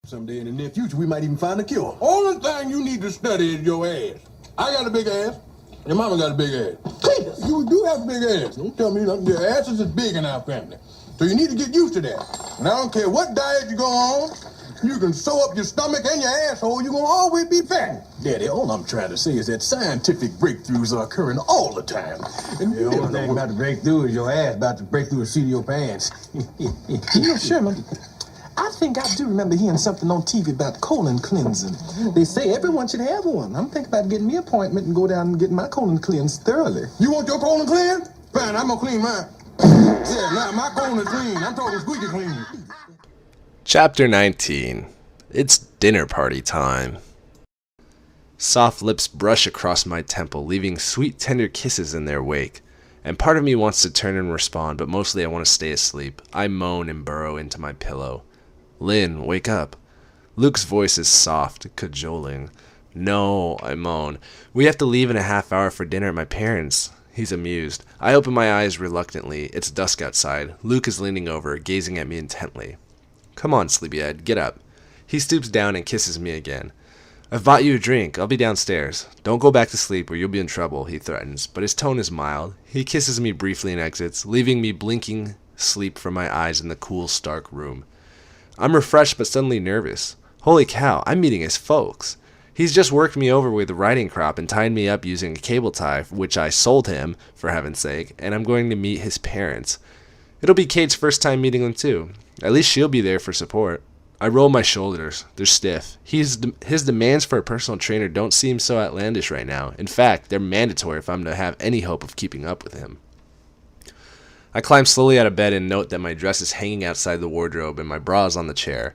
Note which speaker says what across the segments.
Speaker 1: Someday in the near future, we might even find a cure. Only thing you need to study is your ass. I got a big ass. Your mama got a big ass. Cletus, you do have a big ass. Don't tell me nothing. Your ass is big in our family. So you need to get used to that. And I don't care what diet you go on, you can sew up your stomach and your asshole, you're going to always be fat. Daddy, all I'm trying to say is that scientific breakthroughs are occurring all the time. And
Speaker 2: the only thing about to break through is your ass about to break through the seat of your pants.
Speaker 3: Sherman, I think I do remember hearing something on TV about colon cleansing. They say everyone should have one. I'm thinking about getting me an appointment and go down and get my colon cleansed thoroughly.
Speaker 1: You want your colon cleansed? Fine, I'm going to clean mine. Yeah, now my colon is clean. I'm talking squeaky clean.
Speaker 4: Chapter 19. It's dinner party time. Soft lips brush across my temple, leaving sweet tender kisses in their wake. And part of me wants to turn and respond, but mostly I want to stay asleep. I moan and burrow into my pillow. Lynn, wake up. Luke's voice is soft, cajoling. No, I moan. We have to leave in a half hour for dinner at my parents'. He's amused. I open my eyes reluctantly. It's dusk outside. Luke is leaning over, gazing at me intently. Come on, sleepyhead, get up. He stoops down and kisses me again. I've bought you a drink. I'll be downstairs. Don't go back to sleep or you'll be in trouble, he threatens, but his tone is mild. He kisses me briefly and exits, leaving me blinking sleep from my eyes in the cool, stark room. I'm refreshed but suddenly nervous. Holy cow, I'm meeting his folks. He's just worked me over with a riding crop and tied me up using a cable tie, which I sold him, for heaven's sake, and I'm going to meet his parents. It'll be Kate's first time meeting them too. At least she'll be there for support. I roll my shoulders. They're stiff. His demands for a personal trainer don't seem so outlandish right now. In fact, they're mandatory if I'm to have any hope of keeping up with him. I climb slowly out of bed and note that my dress is hanging outside the wardrobe and my bra is on the chair.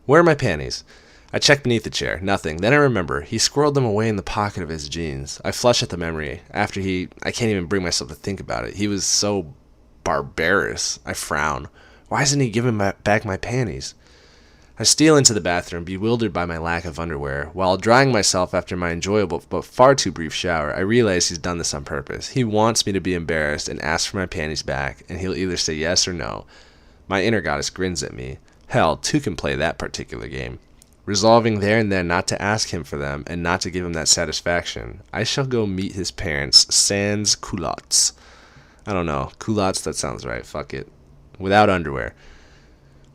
Speaker 4: Where are my panties? I check beneath the chair. Nothing. Then I remember. He squirreled them away in the pocket of his jeans. I flush at the memory. I can't even bring myself to think about it. He was so barbarous. I frown. Why isn't he giving back my panties? I steal into the bathroom, bewildered by my lack of underwear. While drying myself after my enjoyable but far too brief shower, I realize he's done this on purpose. He wants me to be embarrassed and ask for my panties back, and he'll either say yes or no. My inner goddess grins at me. Hell, two can play that particular game. Resolving there and then not to ask him for them and not to give him that satisfaction, I shall go meet his parents, sans culottes. I don't know. Culottes, that sounds right. Fuck it. Without underwear.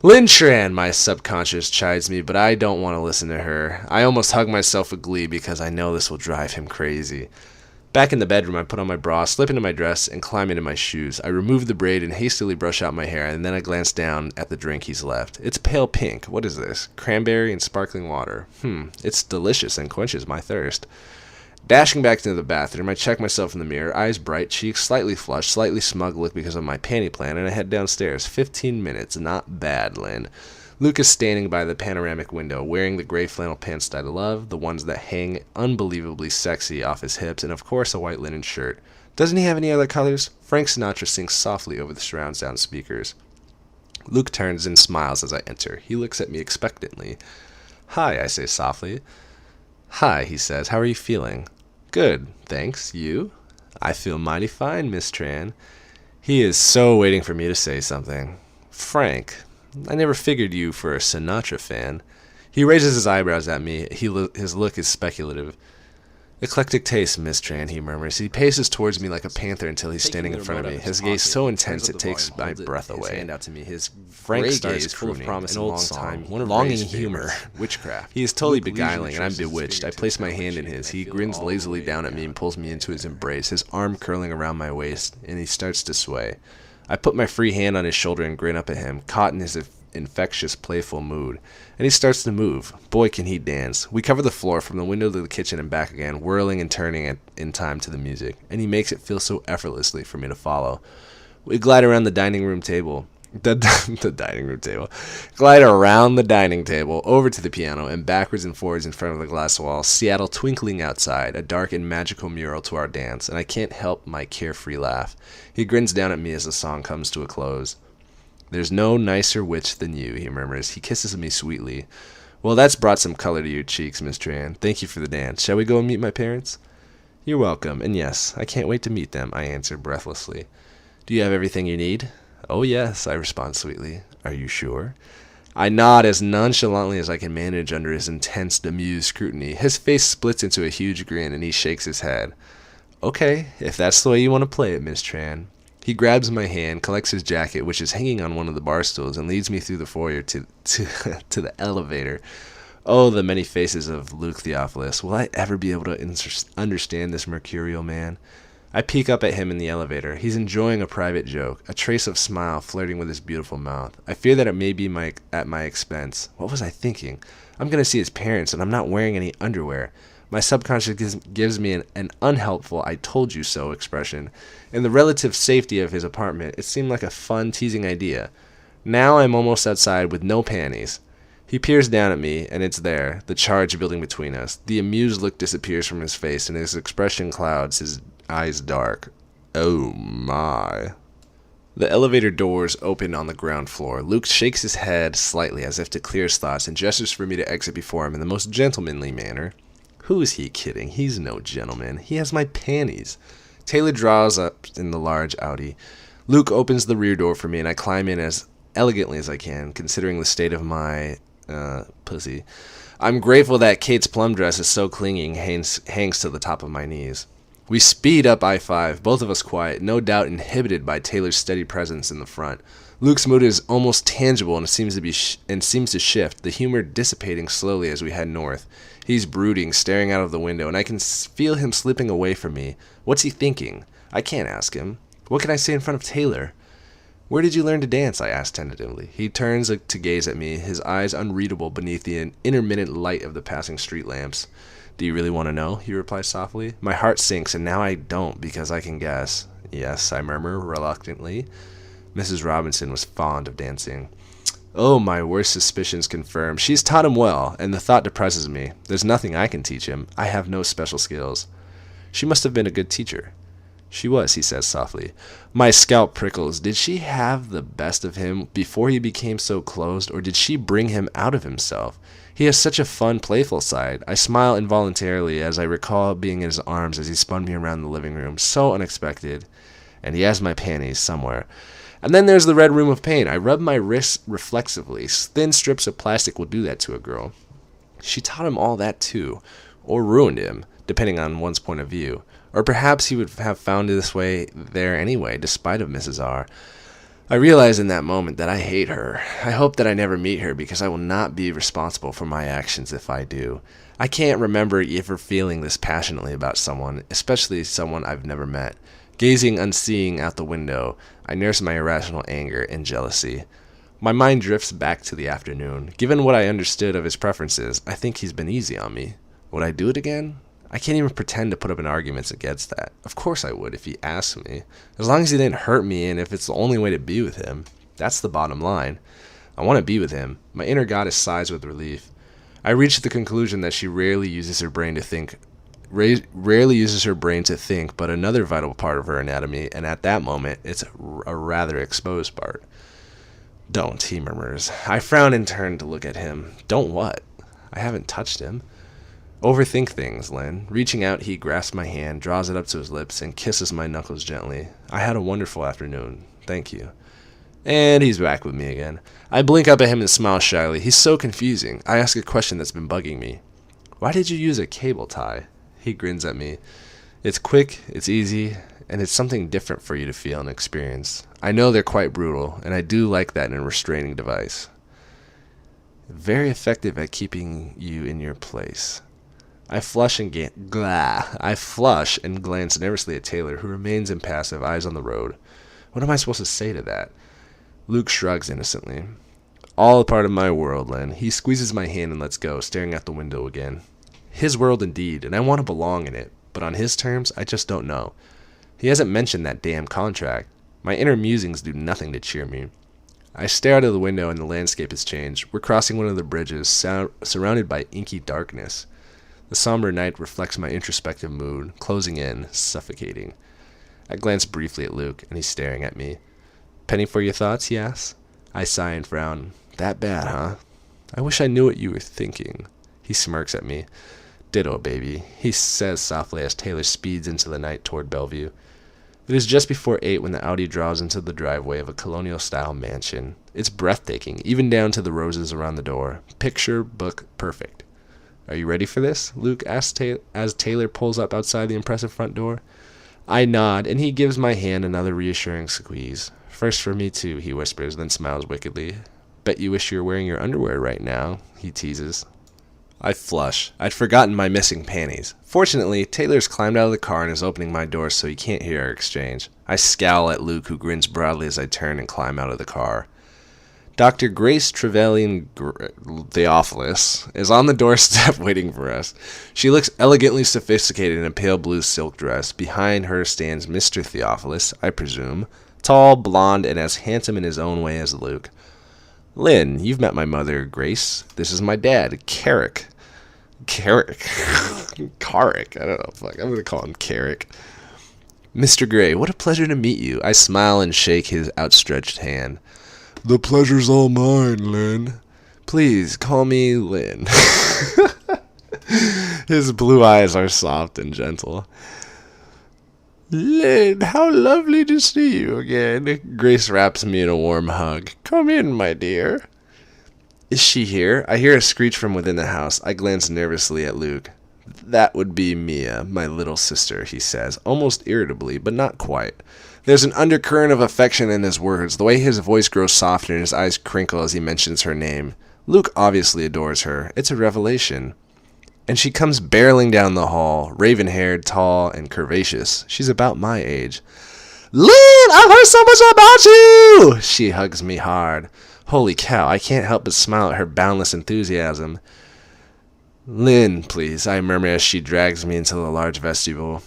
Speaker 4: Lynn Tran, my subconscious, chides me, but I don't want to listen to her. I almost hug myself with glee because I know this will drive him crazy. Back in the bedroom, I put on my bra, slip into my dress, and climb into my shoes. I remove the braid and hastily brush out my hair, and then I glance down at the drink he's left. It's pale pink. What is this? Cranberry and sparkling water. It's delicious and quenches my thirst. Dashing back into the bathroom, I check myself in the mirror, eyes bright, cheeks slightly flushed, slightly smug look because of my panty plan, and I head downstairs. 15 minutes. Not bad, Lynn. Luke is standing by the panoramic window, wearing the gray flannel pants that I love, the ones that hang unbelievably sexy off his hips, and of course a white linen shirt. Doesn't he have any other colors? Frank Sinatra sings softly over the surround sound speakers. Luke turns and smiles as I enter. He looks at me expectantly. Hi, I say softly. Hi, he says. How are you feeling? Good, thanks. You? I feel mighty fine, Miss Tran. He is so waiting for me to say something. Frank, I never figured you for a Sinatra fan. He raises his eyebrows at me. His look is speculative. Eclectic taste, Miss Tran, he murmurs. He paces towards me like a panther until he's standing in front of me. His gaze so intense it takes my breath away. Frank starts crooning an old song, longing humor, witchcraft. He is totally beguiling, and I'm bewitched. I place my hand in his. He grins lazily down at me and pulls me into his embrace, his arm curling around my waist, and he starts to sway. I put my free hand on his shoulder and grin up at him, caught in his infectious, playful mood. And he starts to move. Boy, can he dance. We cover the floor from the window to the kitchen and back again, whirling and turning in time to the music. And he makes it feel so effortlessly for me to follow. We glide around the dining room table. The dining room table. Glide around the dining table, over to the piano, and backwards and forwards in front of the glass wall, Seattle twinkling outside, a dark and magical mural to our dance, and I can't help my carefree laugh. He grins down at me as the song comes to a close. There's no nicer witch than you, he murmurs. He kisses me sweetly. Well, that's brought some color to your cheeks, Miss Tran. Thank you for the dance. Shall we go and meet my parents? You're welcome, and yes, I can't wait to meet them, I answer breathlessly. Do you have everything you need? Oh, yes, I respond sweetly. Are you sure? I nod as nonchalantly as I can manage under his intense, amused scrutiny. His face splits into a huge grin, and he shakes his head. Okay, if that's the way you want to play it, Miss Tran. He grabs my hand, collects his jacket, which is hanging on one of the bar stools, and leads me through the foyer to the elevator. Oh, the many faces of Luke Theophilus. Will I ever be able to understand this mercurial man? I peek up at him in the elevator. He's enjoying a private joke, a trace of smile flirting with his beautiful mouth. I fear that it may be at my expense. What was I thinking? I'm going to see his parents, and I'm not wearing any underwear. My subconscious gives me an unhelpful "I told you so" expression. In the relative safety of his apartment, it seemed like a fun, teasing idea. Now I'm almost outside with no panties. He peers down at me, and it's there, the charge building between us. The amused look disappears from his face, and his expression clouds, his eyes dark. Oh my. The elevator doors open on the ground floor. Luke shakes his head slightly as if to clear his thoughts and gestures for me to exit before him in the most gentlemanly manner. Who is he kidding? He's no gentleman. He has my panties. Taylor draws up in the large Audi. Luke opens the rear door for me, and I climb in as elegantly as I can, considering the state of my pussy. I'm grateful that Kate's plum dress is so clinging, hangs to the top of my knees. We speed up I-5, both of us quiet, no doubt inhibited by Taylor's steady presence in the front. Luke's mood is almost tangible and seems to shift, the humor dissipating slowly as we head north. He's brooding, staring out of the window, and I can feel him slipping away from me. What's he thinking? I can't ask him. What can I say in front of Taylor? Where did you learn to dance? I asked tentatively. He turns to gaze at me, his eyes unreadable beneath the intermittent light of the passing street lamps. Do you really want to know? He replies softly. My heart sinks, and now I don't, because I can guess. Yes, I murmur reluctantly. Mrs. Robinson was fond of dancing. Oh, my worst suspicions confirmed. She's taught him well, and the thought depresses me. There's nothing I can teach him. I have no special skills. She must have been a good teacher. She was, he says softly. My scalp prickles. Did she have the best of him before he became so closed, or did she bring him out of himself? He has such a fun, playful side. I smile involuntarily as I recall being in his arms as he spun me around the living room. So unexpected. And he has my panties somewhere. And then there's the red room of pain. I rub my wrists reflexively. Thin strips of plastic will do that to a girl. She taught him all that too. Or ruined him, depending on one's point of view. Or perhaps he would have found this way there anyway, despite of Mrs. R. I realize in that moment that I hate her. I hope that I never meet her, because I will not be responsible for my actions if I do. I can't remember ever feeling this passionately about someone, especially someone I've never met. Gazing unseeing out the window, I nurse my irrational anger and jealousy. My mind drifts back to the afternoon. Given what I understood of his preferences, I think he's been easy on me. Would I do it again? I can't even pretend to put up an argument against that. Of course I would if he asked me. As long as he didn't hurt me and if it's the only way to be with him. That's the bottom line. I want to be with him. My inner goddess sighs with relief. I reach the conclusion that she rarely uses her brain to think, but another vital part of her anatomy, and at that moment, it's a rather exposed part. Don't, he murmurs. I frown and turn to look at him. Don't what? I haven't touched him. Overthink things, Len. Reaching out, he grasps my hand, draws it up to his lips, and kisses my knuckles gently. I had a wonderful afternoon. Thank you. And he's back with me again. I blink up at him and smile shyly. He's so confusing. I ask a question that's been bugging me. Why did you use a cable tie? He grins at me. It's quick, it's easy, and it's something different for you to feel and experience. I know they're quite brutal, and I do like that in a restraining device. Very effective at keeping you in your place. I flush and glance nervously at Taylor, who remains impassive, eyes on the road. What am I supposed to say to that? Luke shrugs innocently. All a part of my world, Len. He squeezes my hand and lets go, staring out the window again. His world indeed, and I want to belong in it, but on his terms, I just don't know. He hasn't mentioned that damn contract. My inner musings do nothing to cheer me. I stare out of the window and the landscape has changed. We're crossing one of the bridges, surrounded by inky darkness. The somber night reflects my introspective mood, closing in, suffocating. I glance briefly at Luke, and he's staring at me. Penny for your thoughts, he asks. I sigh and frown. That bad, huh? I wish I knew what you were thinking. He smirks at me. Ditto, baby, he says softly as Taylor speeds into the night toward Bellevue. It is just before 8 when the Audi drives into the driveway of a colonial-style mansion. It's breathtaking, even down to the roses around the door. Picture book perfect. Are you ready for this? Luke asks as Taylor pulls up outside the impressive front door. I nod, and he gives my hand another reassuring squeeze. First for me too, he whispers, then smiles wickedly. Bet you wish you were wearing your underwear right now, he teases. I flush. I'd forgotten my missing panties. Fortunately, Taylor's climbed out of the car and is opening my door so he can't hear our exchange. I scowl at Luke, who grins broadly as I turn and climb out of the car. Dr. Grace Trevelyan Theophilus is on the doorstep waiting for us. She looks elegantly sophisticated in a pale blue silk dress. Behind her stands Mr. Theophilus, I presume, tall, blonde, and as handsome in his own way as Luke. Lynn, you've met my mother, Grace. This is my dad, Carrick. Carrick. Carrick. I don't know. Fuck. I'm going to call him Carrick. Mr. Gray, what a pleasure to meet you. I smile and shake his outstretched hand. The pleasure's all mine, Lynn. Please, call me Lynn. His blue eyes are soft and gentle. Lynn, how lovely to see you again. Grace wraps me in a warm hug. Come in, my dear. Is she here? I hear a screech from within the house. I glance nervously at Luke. That would be Mia, my little sister, he says, almost irritably, but not quite. There's an undercurrent of affection in his words, the way his voice grows softer and his eyes crinkle as he mentions her name. Luke obviously adores her. It's a revelation. And she comes barreling down the hall, raven-haired, tall, and curvaceous. She's about my age. Lynn, I've heard so much about you! She hugs me hard. Holy cow, I can't help but smile at her boundless enthusiasm. Lynn, please, I murmur as she drags me into the large vestibule.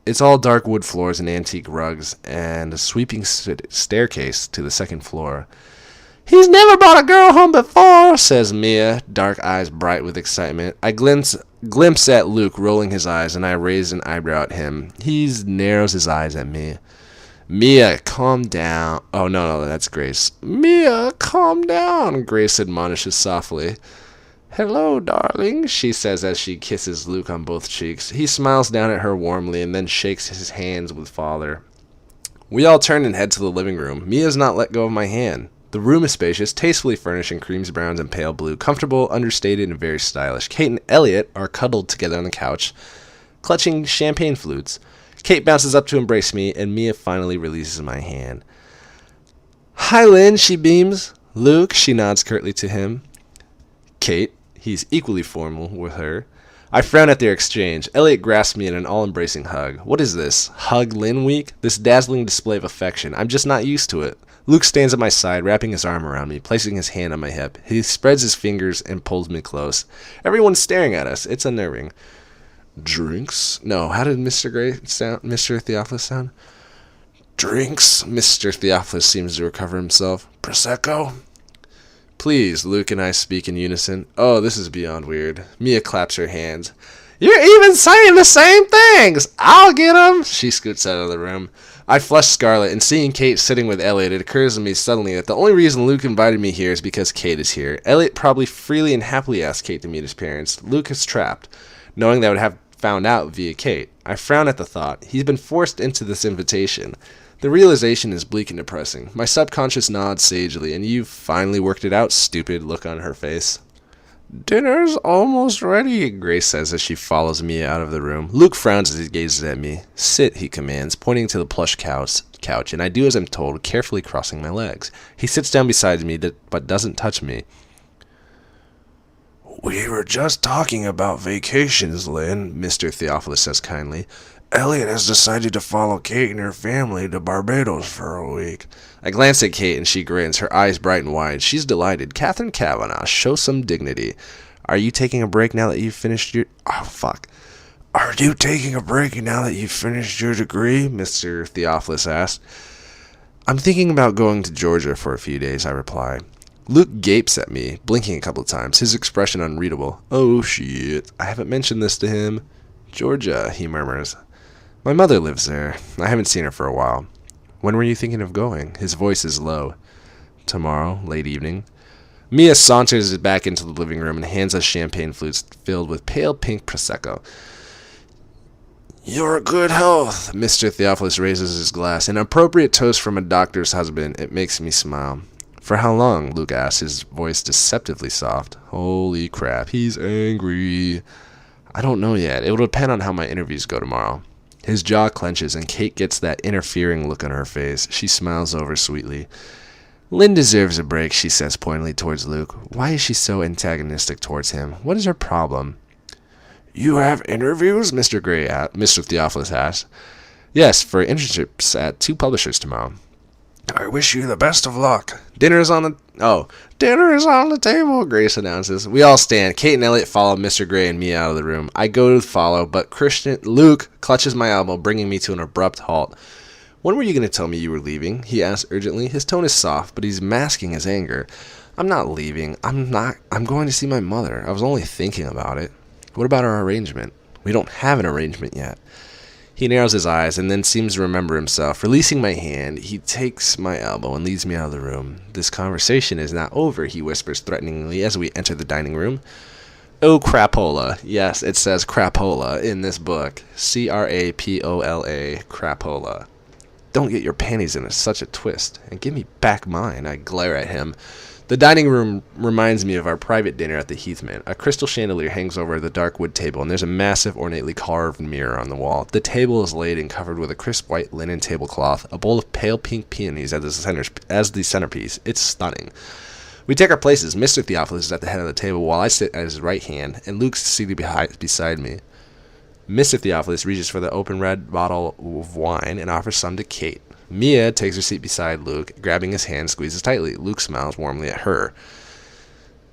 Speaker 4: It's all dark wood floors and antique rugs, and a sweeping staircase to the second floor. He's never brought a girl home before, says Mia, dark eyes bright with excitement. I glimpse at Luke rolling his eyes, and I raise an eyebrow at him. He narrows his eyes at me. Mia, calm down. Oh, no, that's Grace. Mia, calm down, Grace admonishes softly. Hello, darling, she says as she kisses Luke on both cheeks. He smiles down at her warmly and then shakes his hands with father. We all turn and head to the living room. Mia's not let go of my hand. The room is spacious, tastefully furnished in creams, browns, and pale blue, comfortable, understated, and very stylish. Kate and Elliot are cuddled together on the couch, clutching champagne flutes. Kate bounces up to embrace me, and Mia finally releases my hand. Hi, Lynn, she beams. Luke, she nods curtly to him. Kate, he's equally formal with her. I frown at their exchange. Elliot grasps me in an all-embracing hug. What is this? Hug Lynn week? This dazzling display of affection. I'm just not used to it. Luke stands at my side, wrapping his arm around me, placing his hand on my hip. He spreads his fingers and pulls me close. Everyone's staring at us. It's unnerving. Drinks? No, how did Mr. Theophilus sound? Drinks? Mr. Theophilus seems to recover himself. Prosecco? Please, Luke and I speak in unison. Oh, this is beyond weird. Mia claps her hands. You're even saying the same things! I'll get 'em! She scoots out of the room. I flush scarlet, and seeing Kate sitting with Elliot, it occurs to me suddenly that the only reason Luke invited me here is because Kate is here. Elliot probably freely and happily asked Kate to meet his parents. Luke is trapped, knowing that I would have found out via Kate. I frown at the thought. He's been forced into this invitation. The realization is bleak and depressing. My subconscious nods sagely, and you've finally worked it out, stupid look on her face. Dinner's almost ready, Grace says as she follows me out of the room. Luke frowns as he gazes at me. Sit, he commands, pointing to the plush couch, and I do as I'm told, carefully crossing my legs. He sits down beside me, but doesn't touch me. We were just talking about vacations, Lynn, Mr. Theophilus says kindly. Elliot has decided to follow Kate and her family to Barbados for a week. I glance at Kate and she grins, her eyes bright and wide. She's delighted. Catherine Kavanagh, show some dignity. Are you taking a break now that you've finished your... Oh, fuck. Are you taking a break now that you've finished your degree? Mr. Theophilus asked. I'm thinking about going to Georgia for a few days, I reply. Luke gapes at me, blinking a couple of times, his expression unreadable. Oh, shit. I haven't mentioned this to him. Georgia, he murmurs. My mother lives there. I haven't seen her for a while. When were you thinking of going? His voice is low. Tomorrow, late evening. Mia saunters back into the living room and hands us champagne flutes filled with pale pink Prosecco. Your good health. Mr. Theophilus raises his glass. An appropriate toast from a doctor's husband. It makes me smile. For how long? Luke asks, his voice deceptively soft. Holy crap, he's angry. I don't know yet. It will depend on how my interviews go tomorrow. His jaw clenches and Kate gets that interfering look on her face. She smiles over sweetly. Lynn deserves a break, she says pointedly towards Luke. Why is she so antagonistic towards him? What is her problem? You have interviews? Mr. Theophilus asks. Yes, for internships at 2 publishers tomorrow. I wish you the best of luck. Dinner is on the table, Grace announces. We all stand. Kate and Elliot follow Mr. Gray and me out of the room. I go to follow, but Luke clutches my elbow, bringing me to an abrupt halt. When were you going to tell me you were leaving? He asks urgently. His tone is soft, but he's masking his anger. I'm not leaving. I'm going to see my mother. I was only thinking about it. What about our arrangement? We don't have an arrangement yet. He narrows his eyes and then seems to remember himself. Releasing my hand, he takes my elbow and leads me out of the room. This conversation is not over, he whispers threateningly as we enter the dining room. Oh, crapola. Yes, it says crapola in this book. C-R-A-P-O-L-A, crapola. Don't get your panties in such a twist. And give me back mine. I glare at him. The dining room reminds me of our private dinner at the Heathman. A crystal chandelier hangs over the dark wood table, and there's a massive, ornately carved mirror on the wall. The table is laid and covered with a crisp white linen tablecloth, a bowl of pale pink peonies as the centerpiece. It's stunning. We take our places. Mr. Theophilus is at the head of the table, while I sit at his right hand, and Luke's seated beside me. Mr. Theophilus reaches for the open red bottle of wine and offers some to Kate. Mia takes her seat beside Luke, grabbing his hand, squeezes tightly. Luke smiles warmly at her.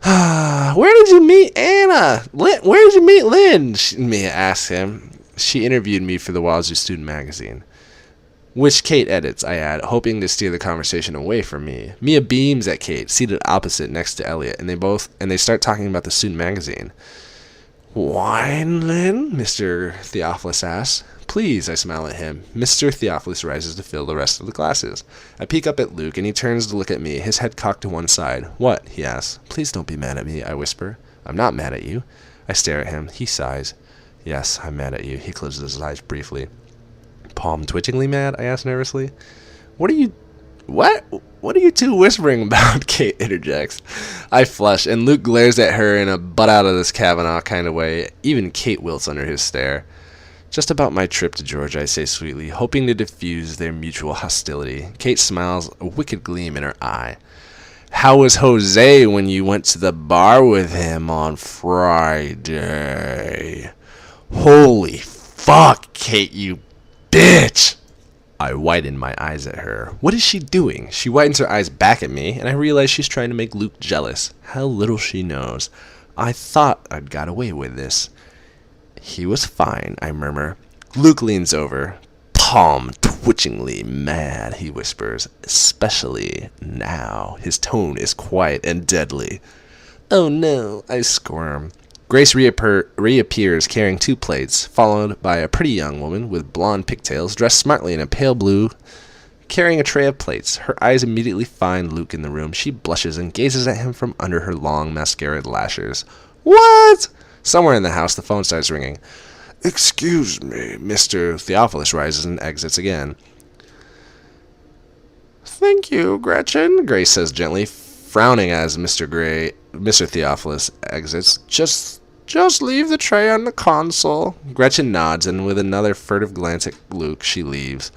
Speaker 4: Where did you meet Anna? Where did you meet Lynn? Mia asks him. She interviewed me for the Wazoo Student Magazine. Which Kate edits, I add, hoping to steer the conversation away from me. Mia beams at Kate, seated opposite next to Elliot, and they start talking about the student magazine. Wine, Lynn? Mr. Theophilus asks. Please, I smile at him. Mr. Theophilus rises to fill the rest of the glasses. I peek up at Luke, and he turns to look at me, his head cocked to one side. What? He asks. Please don't be mad at me, I whisper. I'm not mad at you. I stare at him. He sighs. Yes, I'm mad at you. He closes his eyes briefly. Palm twitchingly mad? I ask nervously. What are you two whispering about? Kate interjects. I flush, and Luke glares at her in a butt out of this Kavanaugh kind of way. Even Kate wilts under his stare. Just about my trip to Georgia, I say sweetly, hoping to diffuse their mutual hostility. Kate smiles, a wicked gleam in her eye. How was Jose when you went to the bar with him on Friday? Holy fuck, Kate, you bitch! I widen my eyes at her. What is she doing? She widens her eyes back at me, and I realize she's trying to make Luke jealous. How little she knows. I thought I'd got away with this. He was fine, I murmur. Luke leans over. Palm twitchingly mad, he whispers. Especially now. His tone is quiet and deadly. Oh no, I squirm. Grace reappears carrying 2 plates, followed by a pretty young woman with blonde pigtails, dressed smartly in a pale blue, carrying a tray of plates. Her eyes immediately find Luke in the room. She blushes and gazes at him from under her long mascaraed lashes. What? Somewhere in the house, the phone starts ringing. Excuse me. Mr. Theophilus rises and exits again. Thank you, Gretchen, Grace says gently, frowning as Mr. Theophilus exits. Just leave the tray on the console. Gretchen nods, and with another furtive glance at Luke, she leaves.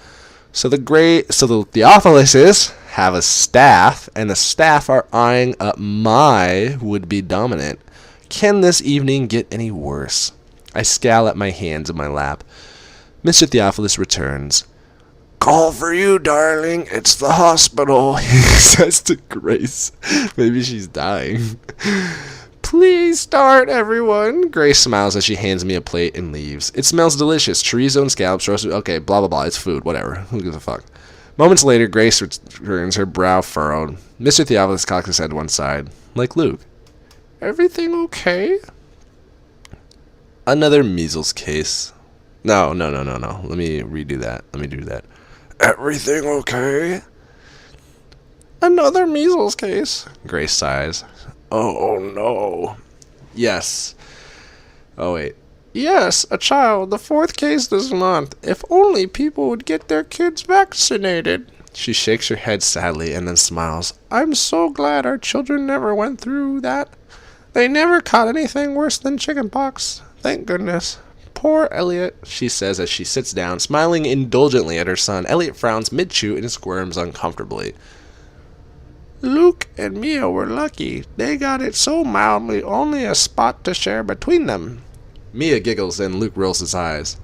Speaker 4: So the Theophiluses have a staff, and the staff are eyeing up my would-be dominant. Can this evening get any worse? I scowl at my hands in my lap. Mr. Theophilus returns. Call for you, darling. It's the hospital, he says to Grace. Maybe she's dying. Please start, everyone. Grace smiles as she hands me a plate and leaves. It smells delicious. Chorizo and scallops, roasted. Okay, blah, blah, blah. It's food. Whatever. Who gives a fuck? Moments later, Grace returns, her brow furrowed. Mr. Theophilus cocks his head one side. Like Luke. Everything okay? Another measles case. No. Let me redo that. Let me do that. Everything okay? Another measles case. Grace sighs. Oh, no. Yes. Oh, wait. Yes, a child, the 4th case this month. If only people would get their kids vaccinated. She shakes her head sadly and then smiles. I'm so glad our children never went through that. They never caught anything worse than chickenpox. Thank goodness. Poor Elliot, she says as she sits down, smiling indulgently at her son. Elliot frowns mid-chew and squirms uncomfortably. Luke and Mia were lucky. They got it so mildly, only a spot to share between them. Mia giggles and Luke rolls his eyes.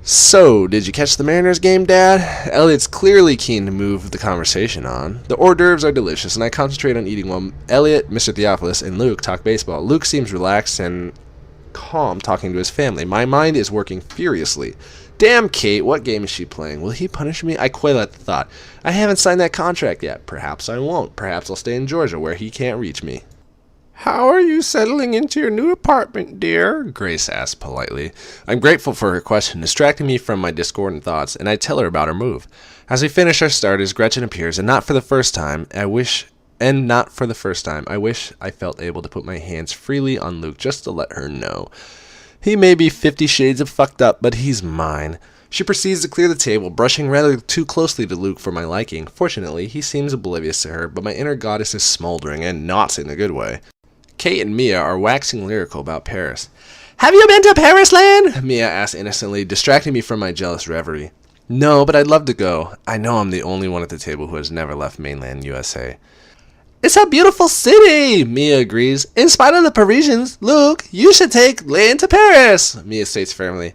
Speaker 4: So, did you catch the Mariners game, Dad? Elliot's clearly keen to move the conversation on. The hors d'oeuvres are delicious, and I concentrate on eating while Elliot, Mr. Theophilus, and Luke talk baseball. Luke seems relaxed and calm talking to his family. My mind is working furiously. Damn, Kate, what game is she playing? Will he punish me? I quail at the thought. I haven't signed that contract yet. Perhaps I won't. Perhaps I'll stay in Georgia, where he can't reach me. How are you settling into your new apartment, dear? Grace asks politely. I'm grateful for her question, distracting me from my discordant thoughts, and I tell her about her move. As we finish our starters, Gretchen appears, and not for the first time, I wish I felt able to put my hands freely on Luke just to let her know. He may be 50 shades of fucked up, but he's mine. She proceeds to clear the table, brushing rather too closely to Luke for my liking. Fortunately, he seems oblivious to her, but my inner goddess is smoldering, and not in a good way. Kate and Mia are waxing lyrical about Paris. Have you been to Paris, Lan? Mia asks innocently, distracting me from my jealous reverie. No, but I'd love to go. I know I'm the only one at the table who has never left mainland USA. It's a beautiful city, Mia agrees. In spite of the Parisians, Luke, you should take Lynn to Paris, Mia states firmly.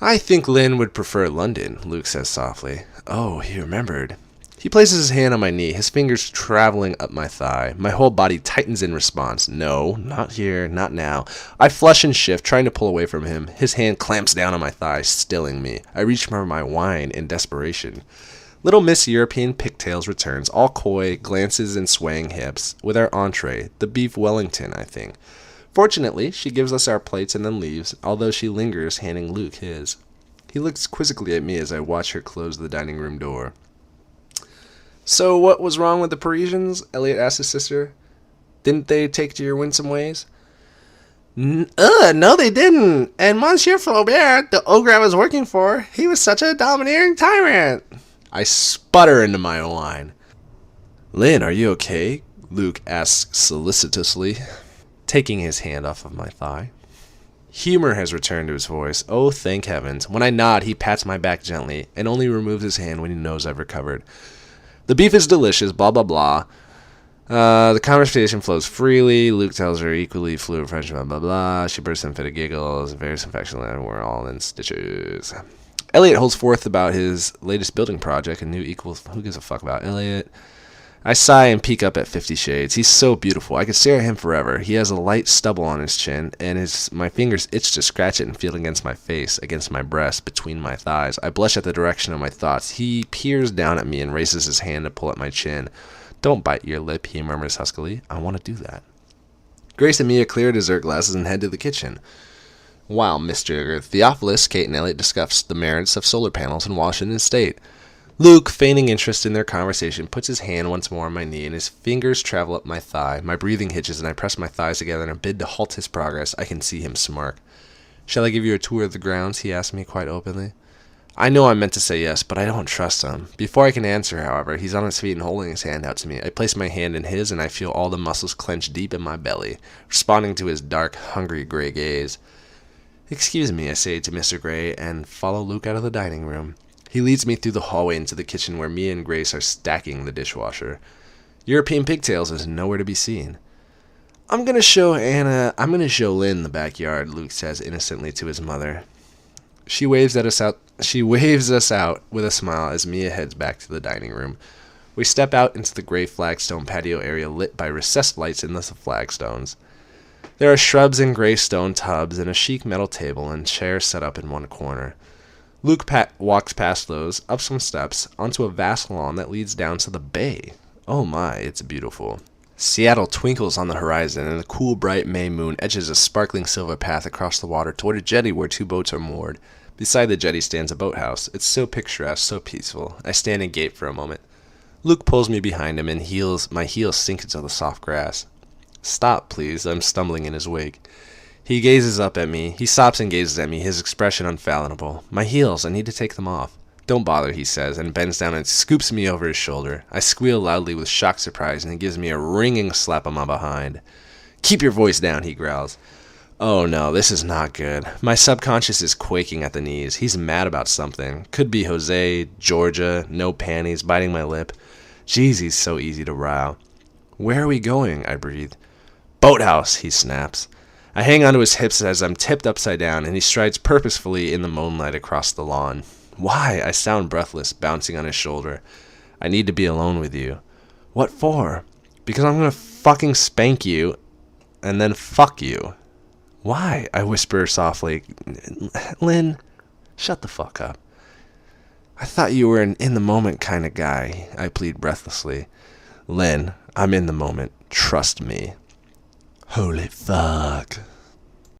Speaker 4: I think Lynn would prefer London, Luke says softly. Oh, he remembered. He places his hand on my knee, his fingers traveling up my thigh. My whole body tightens in response. No, not here, not now. I flush and shift, trying to pull away from him. His hand clamps down on my thigh, stilling me. I reach for my wine in desperation. Little Miss European Pigtails returns, all coy, glances and swaying hips, with our entree, the beef Wellington, I think. Fortunately, she gives us our plates and then leaves, although she lingers, handing Luke his. He looks quizzically at me as I watch her close the dining room door. So what was wrong with the Parisians? Elliot asked his sister. Didn't they take to your winsome ways? No they didn't. And Monsieur Flaubert, the ogre I was working for, he was such a domineering tyrant. I sputter into my wine. Lynn, are you okay? Luke asks solicitously, taking his hand off of my thigh. Humor has returned to his voice. Oh, thank heavens. When I nod, he pats my back gently, and only removes his hand when he knows I've recovered. The beef is delicious, blah, blah, blah. The conversation flows freely. Luke tells her equally fluent French, blah, blah, blah. She bursts into a fit of giggles, various affectionately, and we're all in stitches. Elliot holds forth about his latest building project, and who gives a fuck about Elliot? I sigh and peek up at 50 Shades. He's so beautiful. I could stare at him forever. He has a light stubble on his chin, and my fingers itch to scratch it and feel it against my face, against my breast, between my thighs. I blush at the direction of my thoughts. He peers down at me and raises his hand to pull at my chin. Don't bite your lip, he murmurs huskily. I want to do that. Grace and Mia clear dessert glasses and head to the kitchen. While Mr. Theophilus, Kate, and Elliot discuss the merits of solar panels in Washington State. Luke, feigning interest in their conversation, puts his hand once more on my knee, and his fingers travel up my thigh. My breathing hitches, and I press my thighs together in a bid to halt his progress. I can see him smirk. Shall I give you a tour of the grounds? He asked me quite openly. I know I'm meant to say yes, but I don't trust him. Before I can answer, however, he's on his feet and holding his hand out to me. I place my hand in his, and I feel all the muscles clench deep in my belly, responding to his dark, hungry gray gaze. Excuse me, I say to Mr. Gray, and follow Luke out of the dining room. He leads me through the hallway into the kitchen where Mia and Grace are stacking the dishwasher. European Pigtails is nowhere to be seen. I'm going to show Lynn the backyard, Luke says innocently to his mother. She waves us out with a smile as Mia heads back to the dining room. We step out into the gray flagstone patio area lit by recessed lights in the flagstones. There are shrubs and gray stone tubs and a chic metal table and chairs set up in one corner. Luke walks past those, up some steps, onto a vast lawn that leads down to the bay. Oh my, it's beautiful. Seattle twinkles on the horizon, and the cool, bright May moon edges a sparkling silver path across the water toward a jetty where 2 boats are moored. Beside the jetty stands a boathouse. It's so picturesque, so peaceful. I stand and gape for a moment. Luke pulls me behind him, and my heels sink into the soft grass. Stop, please. I'm stumbling in his wake. He gazes up at me. He stops and gazes at me, his expression unfathomable. My heels, I need to take them off. Don't bother, he says, and bends down and scoops me over his shoulder. I squeal loudly with shocked surprise, and he gives me a ringing slap on my behind. Keep your voice down, he growls. Oh no, this is not good. My subconscious is quaking at the knees. He's mad about something. Could be Jose, Georgia, no panties, biting my lip. Jeez, he's so easy to rile. Where are we going? I breathe. Boathouse, he snaps. I hang onto his hips as I'm tipped upside down, and he strides purposefully in the moonlight across the lawn. Why? I sound breathless, bouncing on his shoulder. I need to be alone with you. What for? Because I'm gonna fucking spank you, and then fuck you. Why? I whisper softly. Lynn, shut the fuck up. I thought you were an in-the-moment kind of guy, I plead breathlessly. Lynn, I'm in the moment. Trust me. Holy fuck.